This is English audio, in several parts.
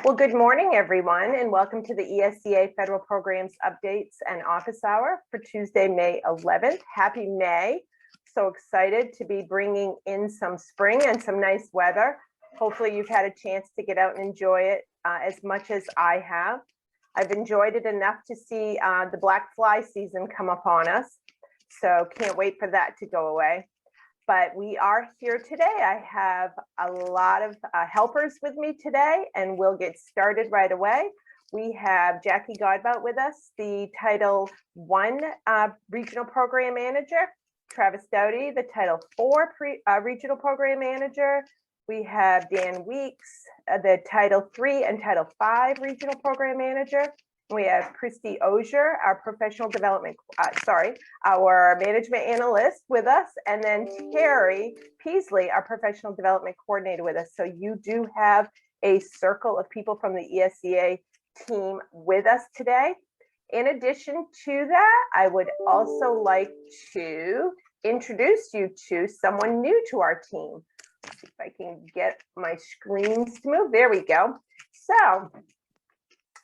Well, good morning, everyone, and welcome to the ESEA Federal Programs Updates and Office Hour for Tuesday, May 11th. Happy May. So excited to be bringing in some spring and some nice weather. Hopefully you've had a chance to get out and enjoy it as much as I have. I've enjoyed it enough to see the black fly season come upon us. So can't wait for that to go away. But we are here today. I have a lot of helpers with me today, and we'll get started right away. We have Jackie Godbout with us, the Title I Regional Program Manager, Travis Doughty, the Title IV Regional Program Manager. We have Dan Weeks, the Title III and Title V Regional Program Manager. We have Christy Osier, our professional development, our management analyst with us, and then Terry Peasley, our professional development coordinator with us. So you do have a circle of people from the ESEA team with us today. In addition to that, I would also like to introduce you to someone new to our team. Let's see if I can get my screens to move. There we go. So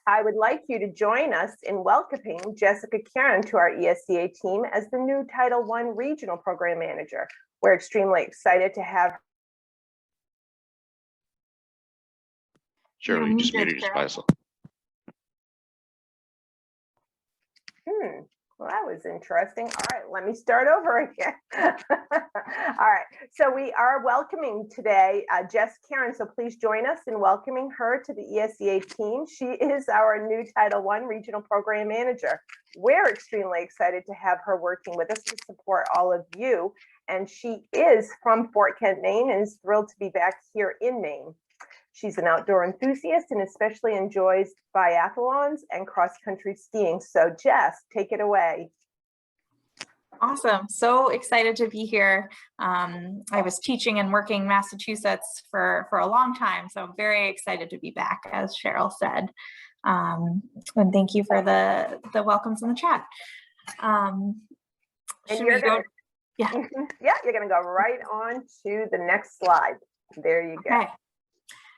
I would like you to join us in welcoming Jessica Karen to our ESEA team as the new Title I Regional Program Manager. We're extremely excited to have her. Sure, you just muted yourself. Well, that was interesting. All right, let me start over again. All right, so we are welcoming today Jess Karen, so please join us in welcoming her to the ESEA team. She is our new Title I Regional Program Manager. We're extremely excited to have her working with us to support all of you, and she is from Fort Kent, Maine, and is thrilled to be back here in Maine. She's an outdoor enthusiast and especially enjoys biathlons and cross-country skiing. So Jess, take it away. Awesome. So excited to be here. I was teaching and working in Massachusetts for a long time, so I'm very excited to be back, as Cheryl said. And thank you for the welcomes in the chat. Yeah, you're going to go right on to the next slide. There you go. Okay.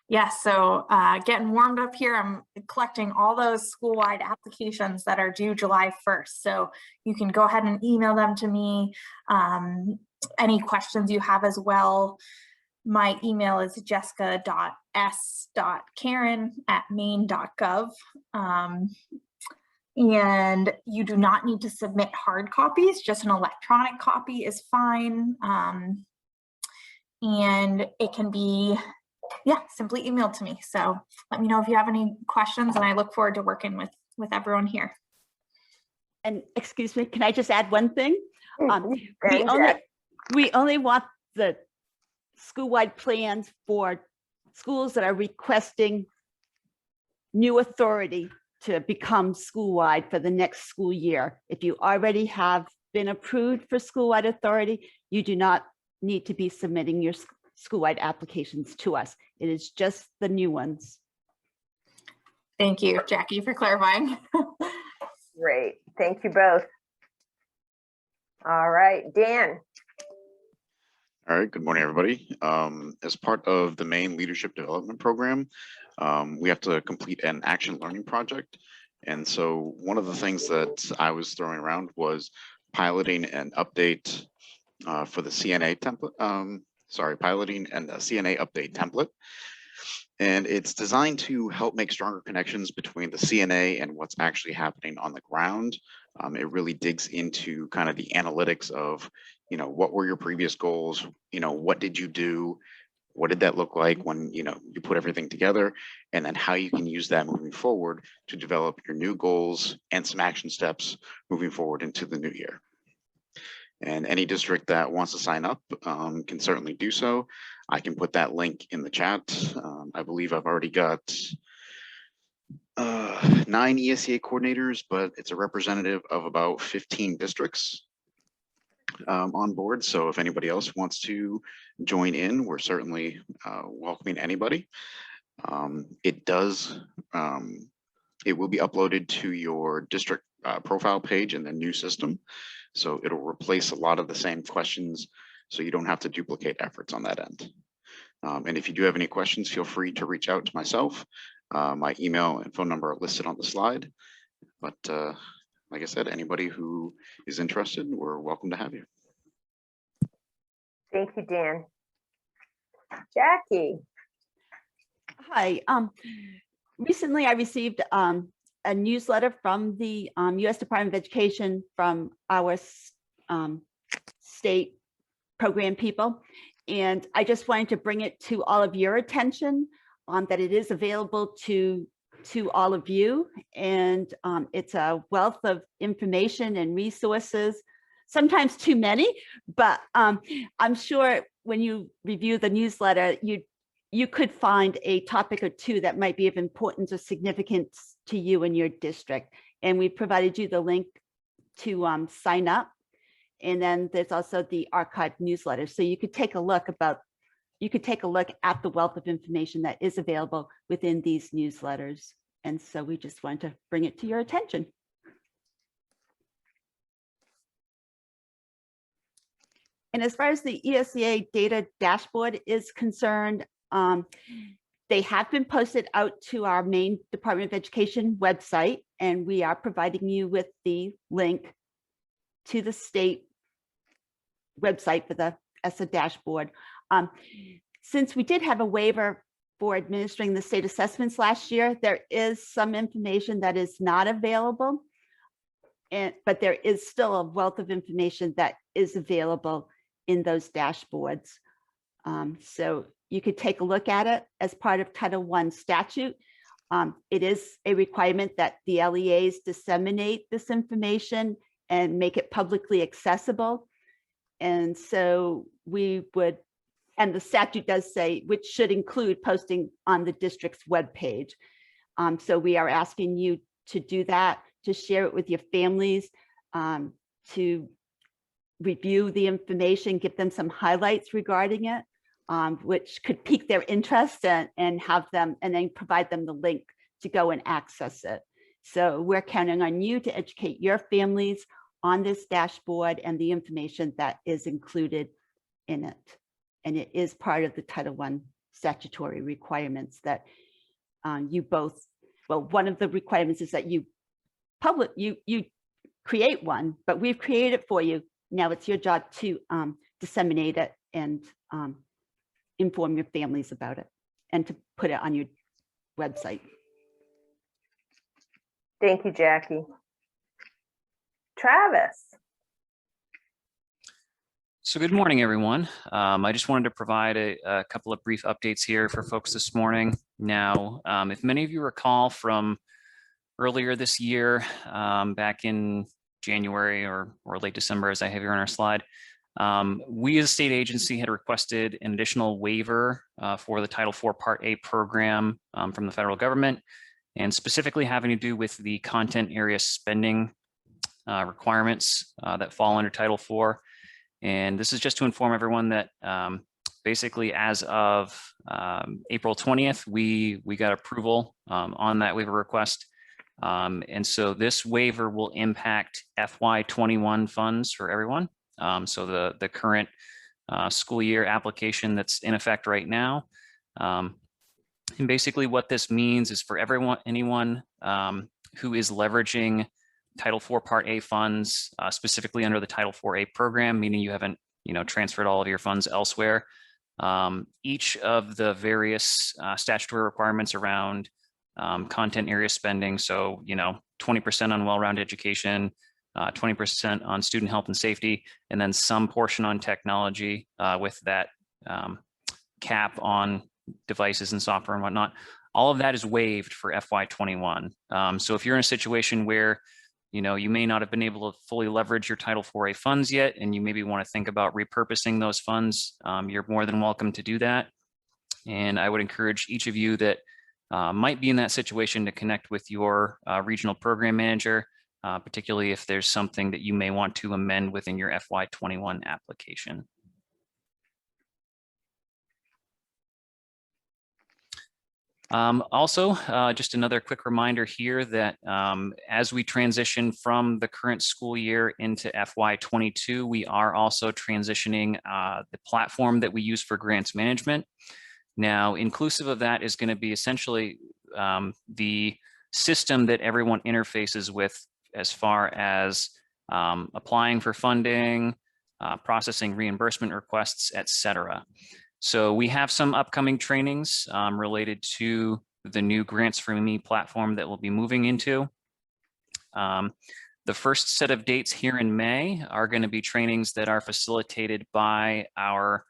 Yeah, so getting warmed up here, I'm collecting all those school-wide applications that are due July 1st. So you can go ahead and email them to me. Any questions you have as well. My email is jessica.s.karen@maine.gov. And you do not need to submit hard copies, just an electronic copy is fine. And it can be simply emailed to me. So let me know if you have any questions, and I look forward to working with everyone here. And excuse me, can I just add one thing? We only want the school-wide plans for schools that are requesting new authority to become school-wide for the next school year. If you already have been approved for school-wide authority, you do not need to be submitting your school-wide applications to us. It is just the new ones. Thank you, Jackie, for clarifying. Great. Thank you both. All right, Dan. All right, good morning, everybody. As part of the Maine Leadership Development Program, we have to complete an action learning project. And so one of the things that I was throwing around was piloting an update for the CNA template. Piloting and a CNA update template. And it's designed to help make stronger connections between the CNA and what's actually happening on the ground. It really digs into kind of the analytics of, what were your previous goals? What did you do? What did that look like when, you put everything together? And then how you can use that moving forward to develop your new goals and some action steps moving forward into the new year. And any district that wants to sign up can certainly do so. I can put that link in the chat. I believe I've already got 9 ESEA coordinators, but it's a representative of about 15 districts on board. So if anybody else wants to join in, we're certainly welcoming anybody. It will be uploaded to your district profile page in the new system. So it'll replace a lot of the same questions, so you don't have to duplicate efforts on that end. And if you do have any questions, feel free to reach out to myself My email and phone number are listed on the slide. But like I said, anybody who is interested, we're welcome to have you. Thank you, Dan. Jackie. Hi. Recently, I received a newsletter from the U.S. Department of Education from our state program people, and I just wanted to bring it to all of your attention that it is available to all of you, and it's a wealth of information and resources, sometimes too many, but I'm sure when you review the newsletter, you could find a topic or two that might be of importance or significance to you and your district. And we provided you the link to sign up. And then there's also the archived newsletter. So you could take a look at the wealth of information that is available within these newsletters. And so we just wanted to bring it to your attention. And as far as the ESEA data dashboard is concerned, they have been posted out to our main Department of Education website, and we are providing you with the link to the state website for the ESEA dashboard. Since we did have a waiver for administering the state assessments last year, there is some information that is not available, but there is still a wealth of information that is available in those dashboards. So you could take a look at it as part of Title I statute. It is a requirement that the LEAs disseminate this information and make it publicly accessible. And so we would, and the statute does say, which should include posting on the district's webpage. So we are asking you to do that, to share it with your families, to review the information, give them some highlights regarding it, which could pique their interest and have them, and then provide them the link to go and access it. So we're counting on you to educate your families on this dashboard and the information that is included in it. And it is part of the Title I statutory requirements that you both, well, one of the requirements is that you create one, but we've created it for you. Now it's your job to disseminate it and inform your families about it and to put it on your website. Thank you, Jackie. Travis. So good morning, everyone. I just wanted to provide a couple of brief updates here for folks this morning. Now, if many of you recall from earlier this year, back in January or late December, as I have here on our slide, we as a state agency had requested an additional waiver for the Title IV Part A program from the federal government, and specifically having to do with the content area spending requirements that fall under Title IV. And this is just to inform everyone that basically as of April 20th, we got approval on that waiver request. And so this waiver will impact FY21 funds for everyone. So the current school year application that's in effect right now. And basically what this means is for anyone who is leveraging Title IV Part A funds, specifically under the Title IV-A program, meaning you haven't, transferred all of your funds elsewhere. Each of the various statutory requirements around content area spending, so 20% on well-rounded education, 20% on student health and safety, and then some portion on technology with that cap on devices and software and whatnot. All of that is waived for FY21. So if you're in a situation where you may not have been able to fully leverage your Title IV-A funds yet, and you maybe want to think about repurposing those funds, you're more than welcome to do that. And I would encourage each of you that might be in that situation to connect with your regional program manager, particularly if there's something that you may want to amend within your FY21 application. Also, just another quick reminder here that as we transition from the current school year into FY22, we are also transitioning the platform that we use for grants management. Now, inclusive of that is going to be essentially the system that everyone interfaces with as far as applying for funding, processing reimbursement requests, etc. So we have some upcoming trainings related to the new Grants for Me platform that we'll be moving into. The first set of dates here in May are going to be trainings that are facilitated by our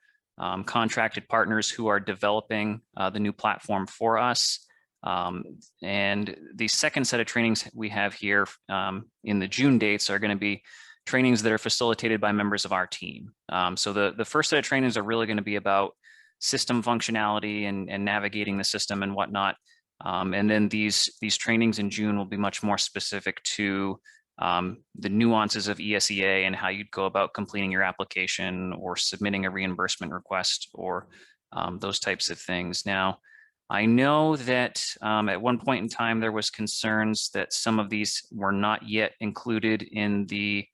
contracted partners who are developing the new platform for us. And the second set of trainings we have here in the June dates are going to be trainings that are facilitated by members of our team. So the first set of trainings are really going to be about system functionality and navigating the system and whatnot. And then these trainings in June will be much more specific to the nuances of ESEA and how you'd go about completing your application or submitting a reimbursement request or those types of things. Now, I know that at one point in time, there was concerns that some of these were not yet included in the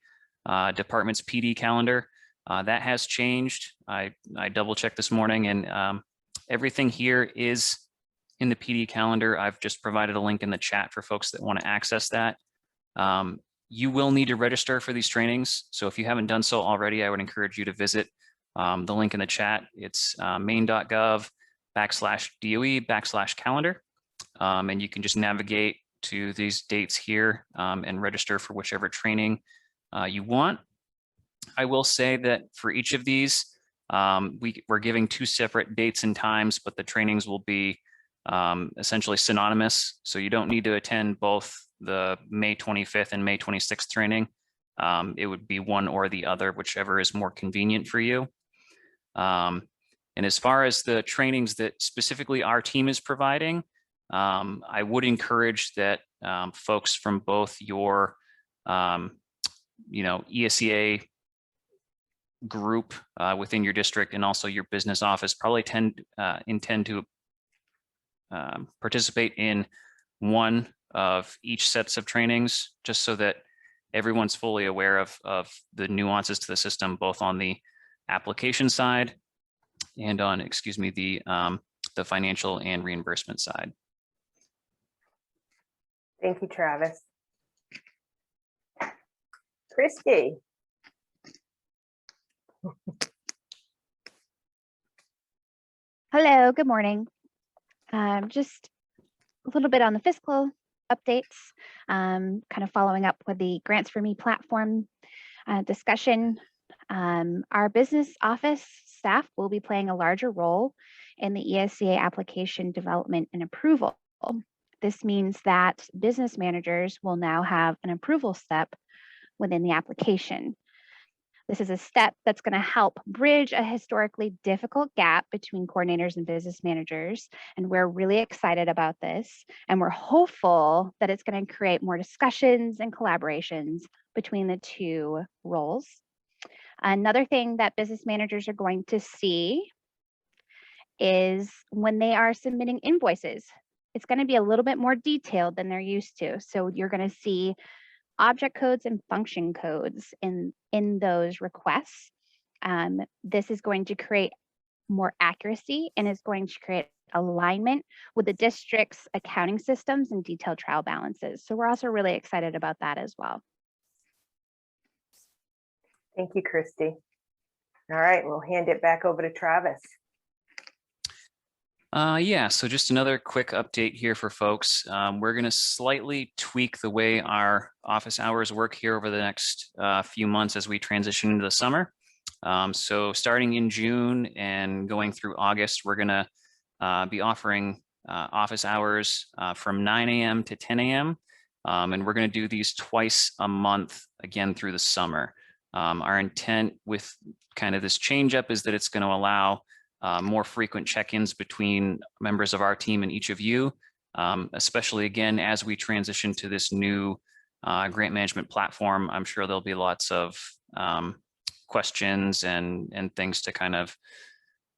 department's PD calendar. That has changed. I double checked this morning, and everything here is in the PD calendar. I've just provided a link in the chat for folks that want to access that. You will need to register for these trainings. So if you haven't done so already, I would encourage you to visit the link in the chat. It's main.gov/DOE/calendar. And you can just navigate to these dates here and register for whichever training you want. I will say that for each of these, we're giving 2 separate dates and times, but the trainings will be essentially synonymous. So you don't need to attend both the May 25th and May 26th training. It would be one or the other, whichever is more convenient for you. And as far as the trainings that specifically our team is providing, I would encourage that folks from both your ESEA group within your district and also your business office probably intend to participate in one of each sets of trainings, just so that everyone's fully aware of the nuances to the system, both on the application side and on, the financial and reimbursement side. Thank you, Travis. Christy. Hello, good morning. Just a little bit on the fiscal updates, kind of following up with the Grants for Me platform discussion. Our business office staff will be playing a larger role in the ESEA application development and approval. This means that business managers will now have an approval step within the application. This is a step that's going to help bridge a historically difficult gap between coordinators and business managers. And we're really excited about this. And we're hopeful that it's going to create more discussions and collaborations between the 2 roles. Another thing that business managers are going to see is when they are submitting invoices, it's going to be a little bit more detailed than they're used to. So you're going to see object codes and function codes in those requests. This is going to create more accuracy and is going to create alignment with the district's accounting systems and detailed trial balances. So we're also really excited about that as well. Thank you, Christy. All right, we'll hand it back over to Travis. Yeah, so just another quick update here for folks. We're going to slightly tweak the way our office hours work here over the next few months as we transition into the summer. So starting in June and going through August, we're going to be offering office hours from 9 a.m. to 10 a.m. And we're going to do these twice a month again through the summer. Our intent with kind of this change up is that it's going to allow more frequent check-ins between members of our team and each of you, especially again, as we transition to this new grant management platform. I'm sure there'll be lots of questions and things to kind of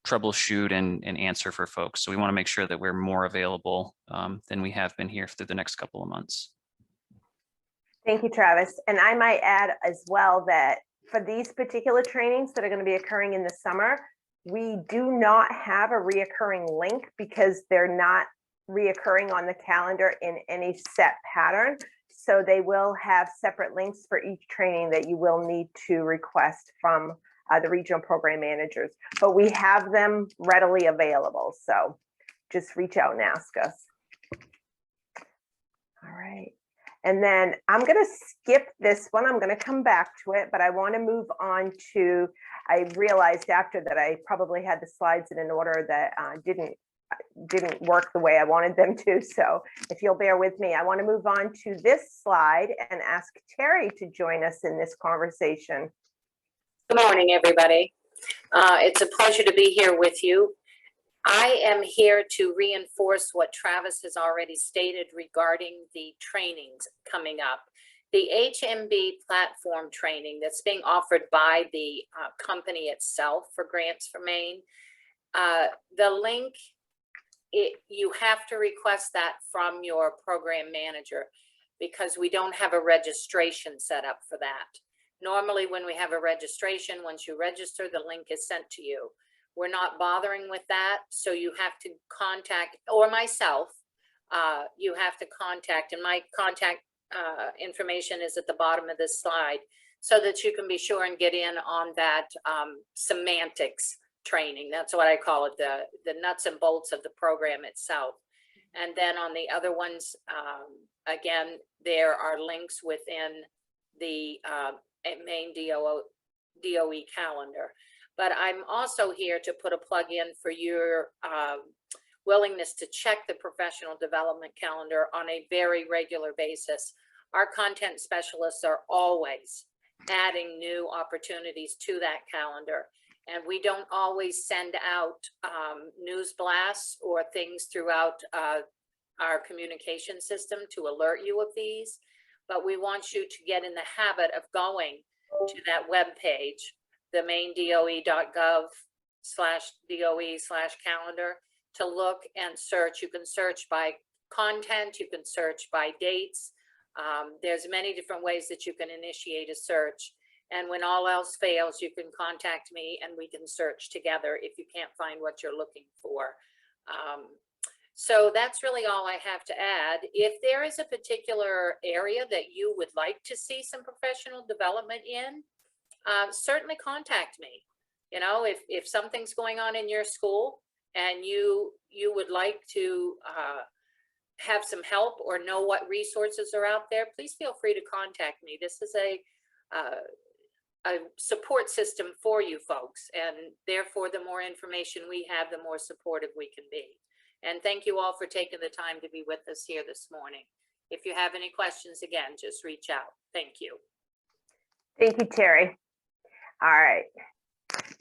troubleshoot and answer for folks. So we want to make sure that we're more available than we have been here through the next couple of months. Thank you, Travis. And I might add as well that for these particular trainings that are going to be occurring in the summer, we do not have a reoccurring link because they're not reoccurring on the calendar in any set pattern. So they will have separate links for each training that you will need to request from the regional program managers, but we have them readily available. So just reach out and ask us. All right. And then I'm going to skip this one. I'm going to come back to it, but I want to move on to, I realized after that I probably had the slides in an order that didn't work the way I wanted them to. So if you'll bear with me, I want to move on to this slide and ask Terry to join us in this conversation. Good morning, everybody. It's a pleasure to be here with you. I am here to reinforce what Travis has already stated regarding the trainings coming up. The HMB platform training that's being offered by the company itself for Grants for Maine, the link, you have to request that from your program manager because we don't have a registration set up for that. Normally, when we have a registration, once you register, the link is sent to you. We're not bothering with that, so you have to contact, or myself, you have to contact, and my contact information is at the bottom of this slide, so that you can be sure and get in on that semantics training. That's what I call it, the nuts and bolts of the program itself. And then on the other ones, again, there are links within the main DOE calendar. But I'm also here to put a plug in for your willingness to check the professional development calendar on a very regular basis. Our content specialists are always adding new opportunities to that calendar. And we don't always send out news blasts or things throughout our communication system to alert you of these. But we want you to get in the habit of going to that web page, the maindoe.gov/DOE/calendar, to look and search. You can search by content, you can search by dates. There's many different ways that you can initiate a search. And when all else fails, you can contact me and we can search together if you can't find what you're looking for. So that's really all I have to add. If there is a particular area that you would like to see some professional development in, certainly contact me. You know, if something's going on in your school and you would like to have some help or know what resources are out there, please feel free to contact me. This is a support system for you folks, and therefore the more information we have, the more supportive we can be. And thank you all for taking the time to be with us here this morning. If you have any questions, again, just reach out. Thank you. Thank you, Terry. All right.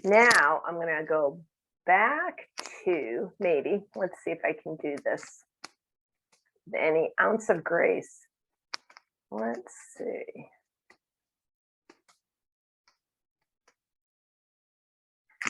Now I'm going to go back to maybe, let's see if I can do this. Any ounce of grace. Let's see.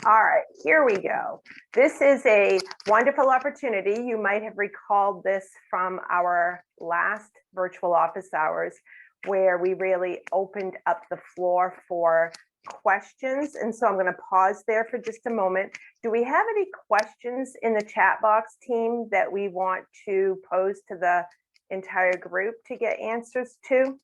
All right, here we go. This is a wonderful opportunity. You might have recalled this from our last virtual office hours, where we really opened up the floor for questions. And so I'm going to pause there for just a moment. Do we have any questions in the chat box, team, that we want to pose to the entire group to get answers to?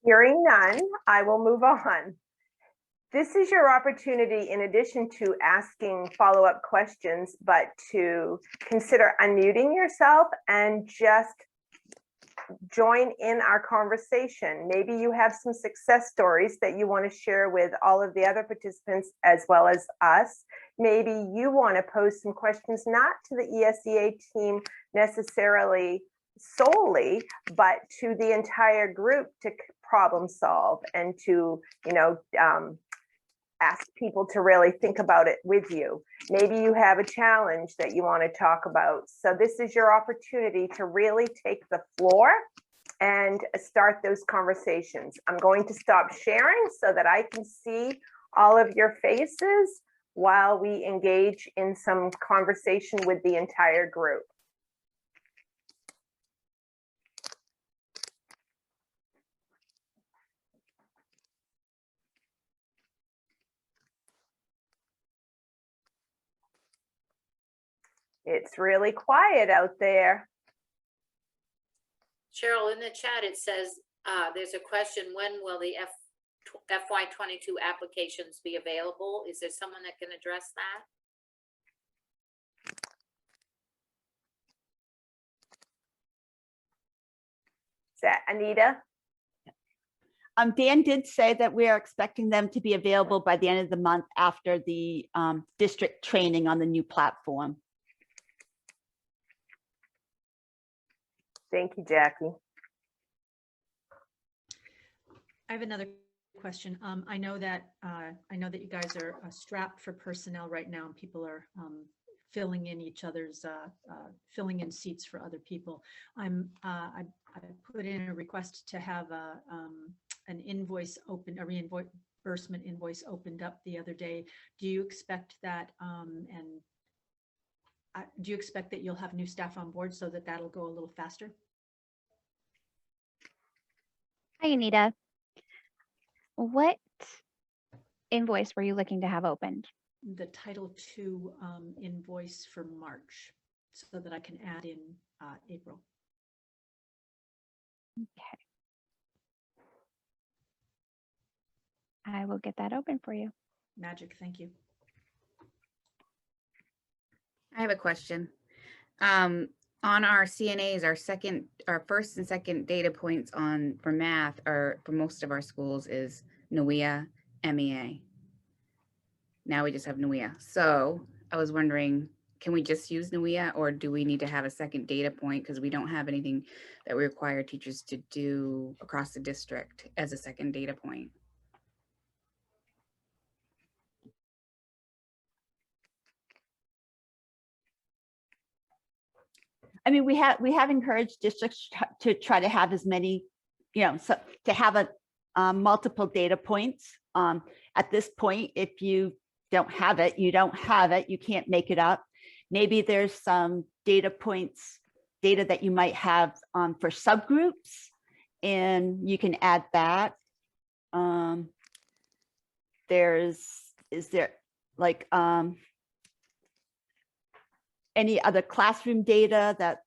Hearing none, I will move on. This is your opportunity, in addition to asking follow-up questions, but to consider unmuting yourself and just join in our conversation. Maybe you have some success stories that you want to share with all of the other participants as well as us. Maybe you want to pose some questions, not to the ESEA team necessarily solely, but to the entire group to problem solve and to, ask people to really think about it with you. Maybe you have a challenge that you want to talk about. So this is your opportunity to really take the floor and start those conversations. I'm going to stop sharing so that I can see all of your faces while we engage in some conversation with the entire group. It's really quiet out there. Cheryl, in the chat, it says, there's a question, when will the FY22 applications be available? Is there someone that can address that? Is that Anita? Dan did say that we are expecting them to be available by the end of the month after the district training on the new platform. Thank you, Jackie. I have another question. I know that you guys are strapped for personnel right now, and people are filling in each other's filling in seats for other people. I put in a request to have an invoice open, a reimbursement invoice opened up the other day. Do you expect that? Do you expect that you'll have new staff on board so that that'll go a little faster? Hi, Anita. What invoice were you looking to have opened? The Title II invoice for March, so that I can add in April. Okay. I will get that open for you. Magic, thank you. I have a question. On our CNAs, our first and second data points for math are for most of our schools is NWEA, MEA. Now we just have NWEA. So I was wondering, can we just use NWEA, or do we need to have a second data point because we don't have anything that we require teachers to do across the district as a second data point? I mean, we have encouraged districts to try to have as many, so to have a multiple data points. At this point, if you don't have it, you don't have it. You can't make it up. Maybe there's some data points, data that you might have for subgroups, and you can add that. Is there like any other classroom data that,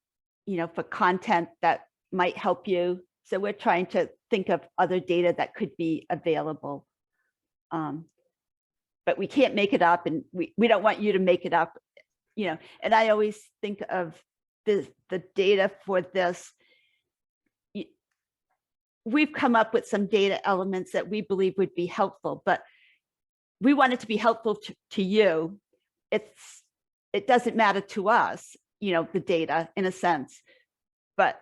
for content that might help you? So we're trying to think of other data that could be available. But we can't make it up, and we don't want you to make it up, and I always think of the data for this. We've come up with some data elements that we believe would be helpful, but we want it to be helpful to you. It doesn't matter to us, the data in a sense, but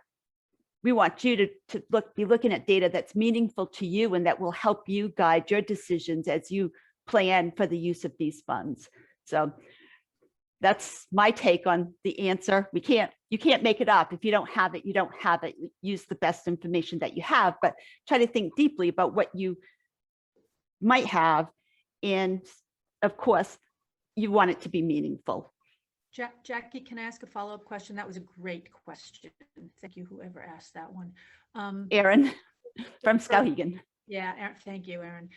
we want you to be looking at data that's meaningful to you and that will help you guide your decisions as you plan for the use of these funds. So that's my take on the answer. You can't make it up. If you don't have it, you don't have it. Use the best information that you have, but try to think deeply about what you might have. And of course, you want it to be meaningful. Jackie, can I ask a follow-up question? That was a great question. Thank you, whoever asked that one. Aaron from Skowhegan. Yeah, thank you, Aaron.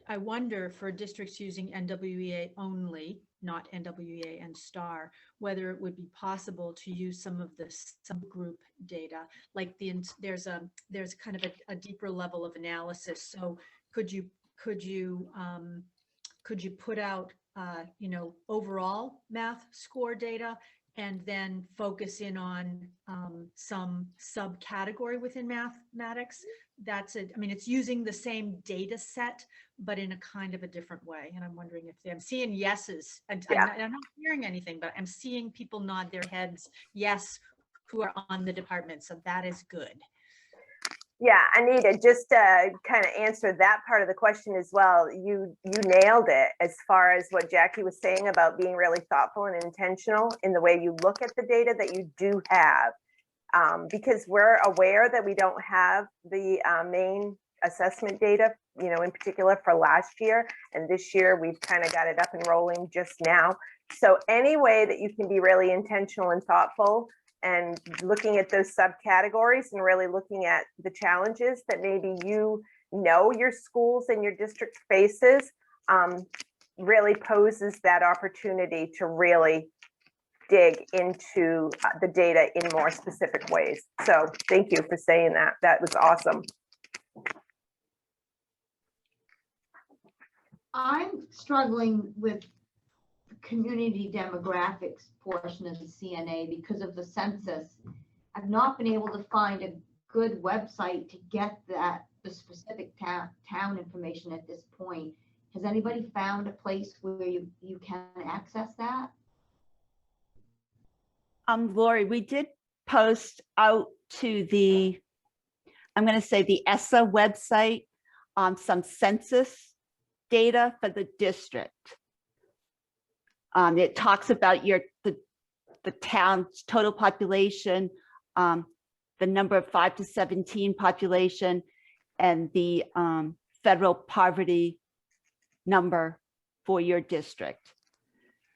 I wonder, for districts using NWEA only, not NWEA and STAR, whether it would be possible to use some of the subgroup data, like there's kind of a deeper level of analysis. So could you put out overall math score data and then focus in on some subcategory within mathematics? That's it. I mean, it's using the same data set, but in a kind of a different way. And I'm wondering if I'm seeing yeses, and I'm not hearing anything, but I'm seeing people nod their heads yes, who are on the department. So that is good. Yeah, Anita, just to kind of answer that part of the question as well, you nailed it as far as what Jackie was saying about being really thoughtful and intentional in the way you look at the data that you do have. Because we're aware that we don't have the main assessment data, in particular for last year. And this year we've kind of got it up and rolling just now. So any way that you can be really intentional and thoughtful and looking at those subcategories and really looking at the challenges that maybe your schools and your district faces, really poses that opportunity to really dig into the data in more specific ways. So thank you for saying that. That was awesome. I'm struggling with the community demographics portion of the CNA because of the census. I've not been able to find a good website to get the specific town information at this point. Has anybody found a place where you can access that? Lori, we did post out to the, I'm going to say the ESEA website, some census data for the district. It talks about the town's total population, the number of 5 to 17 population, and the federal poverty number for your district.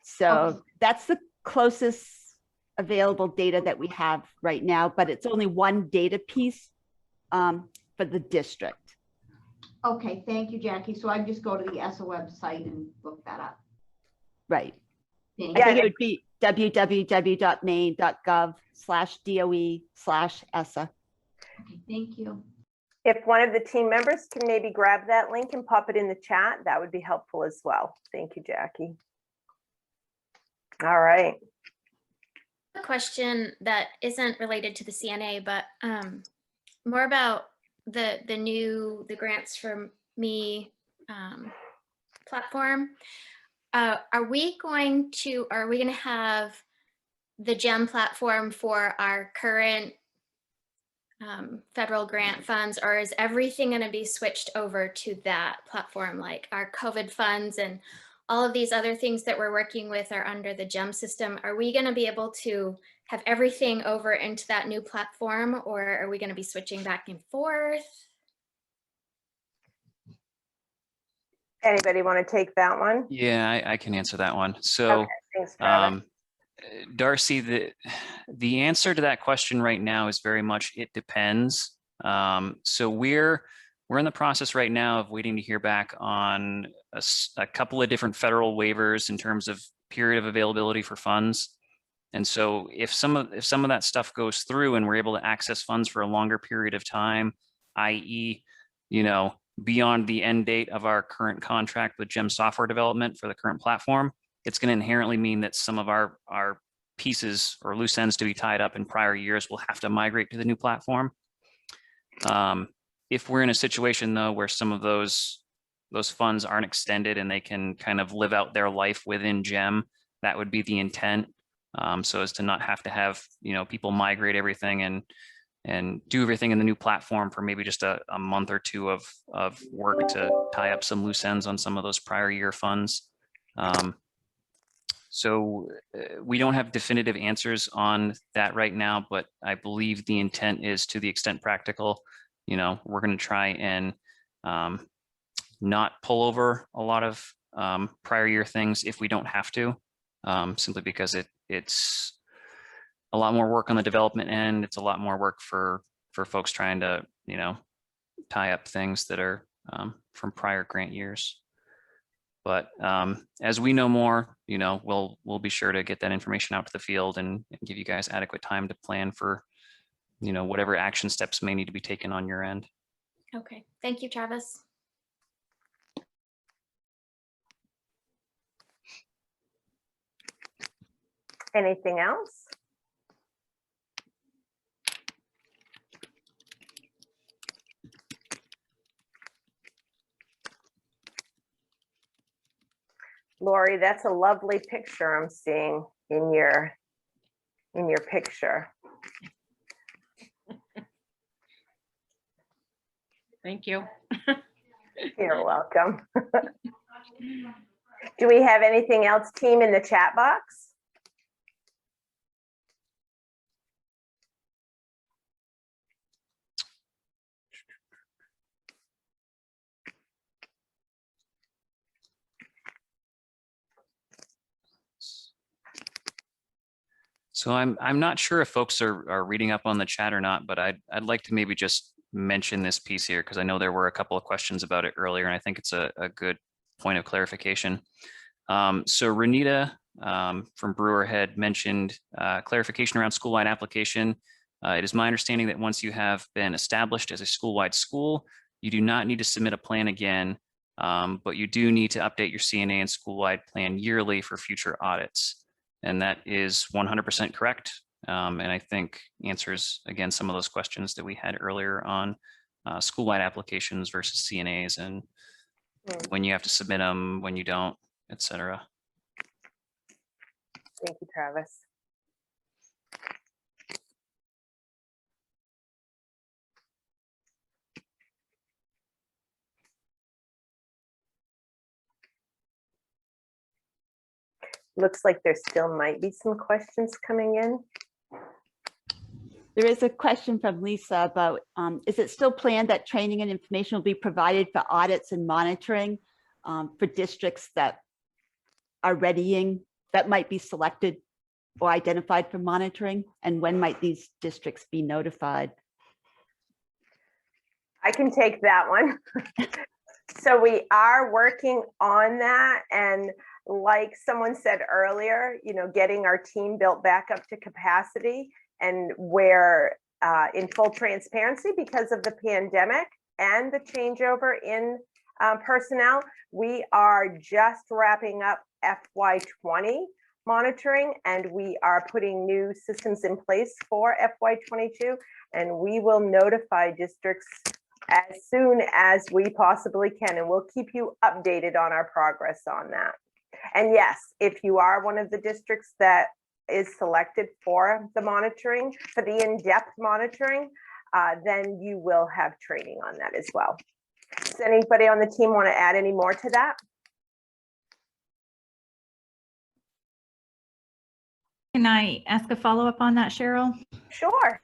So Okay. that's the closest available data that we have right now, but it's only one data piece for the district. Okay, thank you, Jackie. So I just go to the ESEA website and look that up. Right. Thank I you. think it would be www.maine.gov/DOE/ESEA. Okay, thank you. If one of the team members can maybe grab that link and pop it in the chat, that would be helpful as well. Thank you, Jackie. All right. A question that isn't related to the CNA, but more about the Grants for Me platform. Are we going to have the GEM platform for our current federal grant funds, or is everything going to be switched over to that platform, like our COVID funds and all of these other things that we're working with are under the GEM system? Are we going to be able to have everything over into that new platform, or are we going to be switching back and forth? Anybody want to take that one? Yeah, I can answer that one. So, Okay, thanks, Travis. Darcy, the answer to that question right now is very much it depends. So we're in the process right now of waiting to hear back on a couple of different federal waivers in terms of period of availability for funds. And so if some of that stuff goes through and we're able to access funds for a longer period of time, i.e., beyond the end date of our current contract with GEM software development for the current platform, it's going to inherently mean that some of our pieces or loose ends to be tied up in prior years will have to migrate to the new platform. If we're in a situation though where some of those funds aren't extended and they can kind of live out their life within GEM, that would be the intent. So as to not have to have people migrate everything and do everything in the new platform for maybe just a month or two of work to tie up some loose ends on some of those prior year funds. So we don't have definitive answers on that right now, but I believe the intent is, to the extent practical, we're going to try and not pull over a lot of prior year things if we don't have to, simply because it's a lot more work on the development end. It's a lot more work for folks trying to, tie up things that are from prior grant years. But as we know more, we'll be sure to get that information out to the field and give you guys adequate time to plan for, whatever action steps may need to be taken on your end. Okay, thank you, Travis. Anything else? Lori, that's a lovely picture I'm seeing in your picture. Thank you. You're welcome. Do we have anything else, team, in the chat box? So I'm not sure if folks are reading up on the chat or not, but I'd like to maybe just mention this piece here because I know there were a couple of questions about it earlier, and I think it's a good point of clarification. So Renita from Brewer had mentioned clarification around school-wide application. It is my understanding that once you have been established as a school-wide school, you do not need to submit a plan again, but you do need to update your CNA and school-wide plan yearly for future audits. And that is 100% correct. And I think answers, again, some of those questions that we had earlier on school-wide applications versus CNAs and when you have to submit them, when you don't, et cetera. Thank you, Travis. Looks like there still might be some questions coming in. There is a question from Lisa about, is it still planned that training and information will be provided for audits and monitoring for districts that are readying, that might be selected or identified for monitoring? And when might these districts be notified? I can take that one. So we are working on that, and like someone said earlier, you know, getting our team built back up to capacity, and where in full transparency, because of the pandemic and the changeover in personnel, we are just wrapping up FY20 monitoring, and we are putting new systems in place for FY22, and we will notify districts as soon as we possibly can, and we'll keep you updated on our progress on that. And yes, if you are one of the districts that is selected for the monitoring, for the in-depth monitoring, then you will have training on that as well. Does anybody on the team want to add any more to that? Can I ask a follow-up on that, Cheryl? Sure.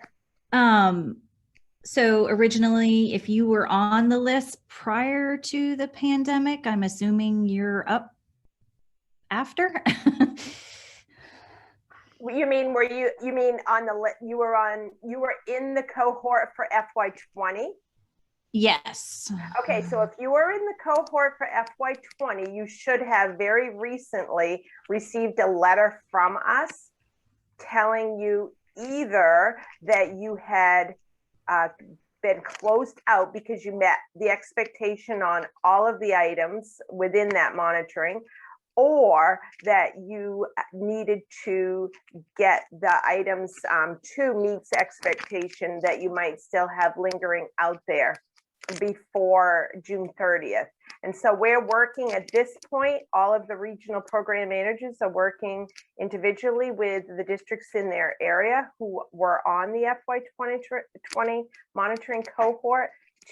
So originally, if you were on the list prior to the pandemic, I'm assuming you're up after? You mean, you mean on the list, you were in the cohort for FY20? Yes. Okay, so if you were in the cohort for FY20, you should have very recently received a letter from us telling you either that you had been closed out because you met the expectation on all of the items within that monitoring, or that you needed to get the items to meet expectation that you might still have lingering out there before June 30th. And so we're working at this point, all of the regional program managers are working individually with the districts in their area who were on the FY20 monitoring cohort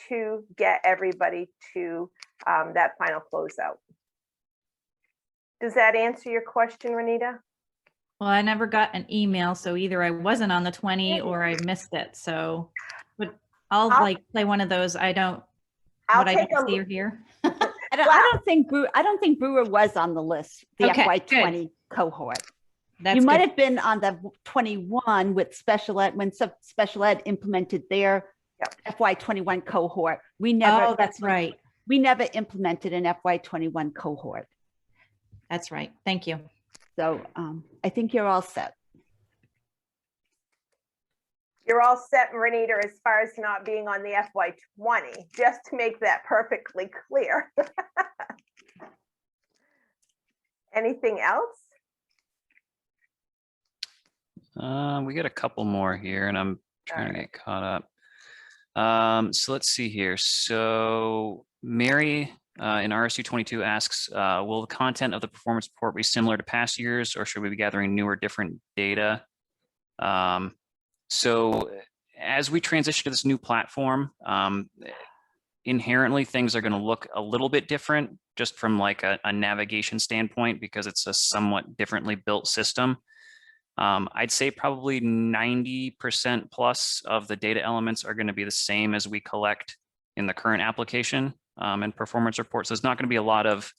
to get everybody to that final closeout. Does that answer your question, Renita? Well, I never got an email, so either I wasn't on the 20 or I missed it. So, but I'll like play one of those. I don't. I'll what I take don't a see or hear. I don't think Brewer was on the list, the Okay, FY20 good. cohort. That's You might good. have been on the 21 with special ed, when special ed implemented their FY21 cohort. We never. Oh, that's right. We never implemented an FY21 cohort. That's right. Thank you. So I think you're all set. You're all set, Renita, as far as not being on the FY20, just to make that perfectly clear. Anything else? We got a couple more here, and I'm trying to get caught up. So let's see here. So Mary in RSU 22 asks, will the content of the performance report be similar to past years, or should we be gathering new or different data? So as we transition to this new platform, inherently things are going to look a little bit different just from like a navigation standpoint, because it's a somewhat differently built system. I'd say probably 90% plus of the data elements are going to be the same as we collect in the current application and performance reports. So there's not going to be a lot of,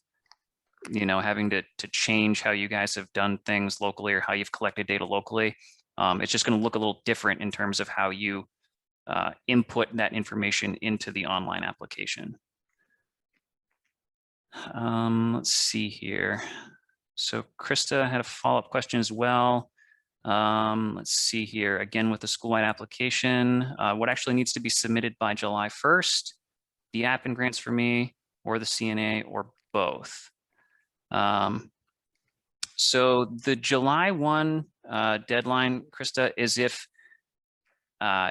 you know, having to change how you guys have done things locally or how you've collected data locally. It's just going to look a little different in terms of how you input that information into the online application. Let's see here. So Krista had a follow-up question as well. Let's see here, again, with the school-wide application, what actually needs to be submitted by July 1st, the app and grants for me, or the CNA, or both? So the July 1 deadline, Krista, is if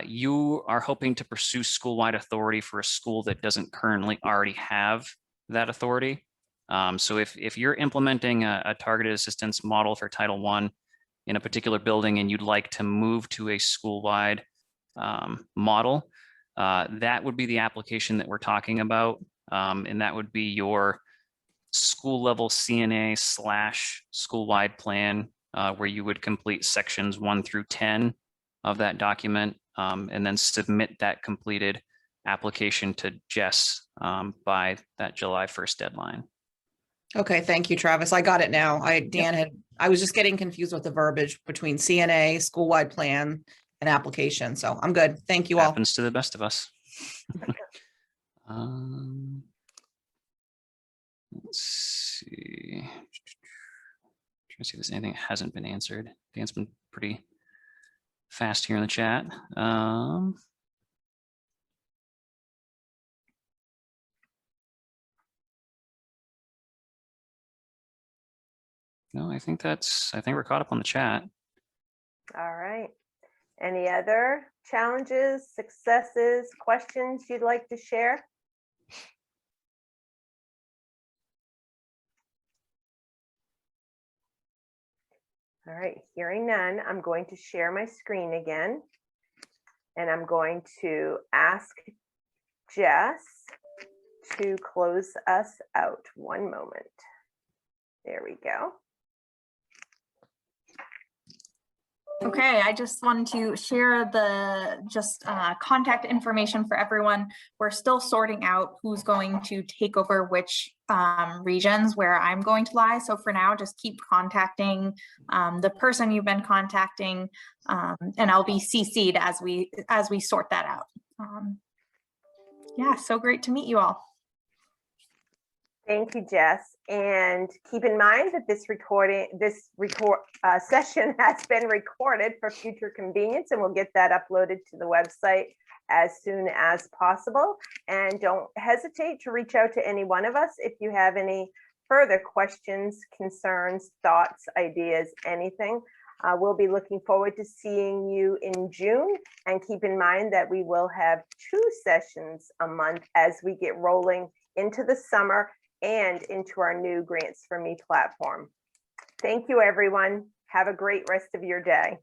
you are hoping to pursue school-wide authority for a school that doesn't currently already have that authority. So if you're implementing a targeted assistance model for Title I in a particular building and you'd like to move to a school-wide model, that would be the application that we're talking about. And that would be your school level CNA / school-wide plan, where you would complete sections 1 through 10 of that document, and then submit that completed application to Jess by that July 1st deadline. Okay, thank you, Travis. I got it now. I was just getting confused with the verbiage between CNA, school-wide plan, and application. So I'm good. Thank you all. Happens to the best of us. Let's see. Trying to see if there's anything that hasn't been answered. Dan's been pretty fast here in the chat. No, I think we're caught up on the chat. All right. Any other challenges, successes, questions you'd like to share? All right, hearing none, I'm going to share my screen again. And I'm going to ask Jess to close us out. One moment. There we go. Okay, I just wanted to share the contact information for everyone. We're still sorting out who's going to take over which regions where I'm going to lie. So for now, just keep contacting the person you've been contacting, and I'll be CC'd as we sort that out. Yeah, so great to meet you all. Thank you, Jess. And keep in mind that this session has been recorded for future convenience, and we'll get that uploaded to the website as soon as possible. And don't hesitate to reach out to any one of us if you have any further questions, concerns, thoughts, ideas, anything. We'll be looking forward to seeing you in June, and keep in mind that we will have 2 sessions a month as we get rolling into the summer and into our new Grants for Me platform. Thank you, everyone. Have a great rest of your day.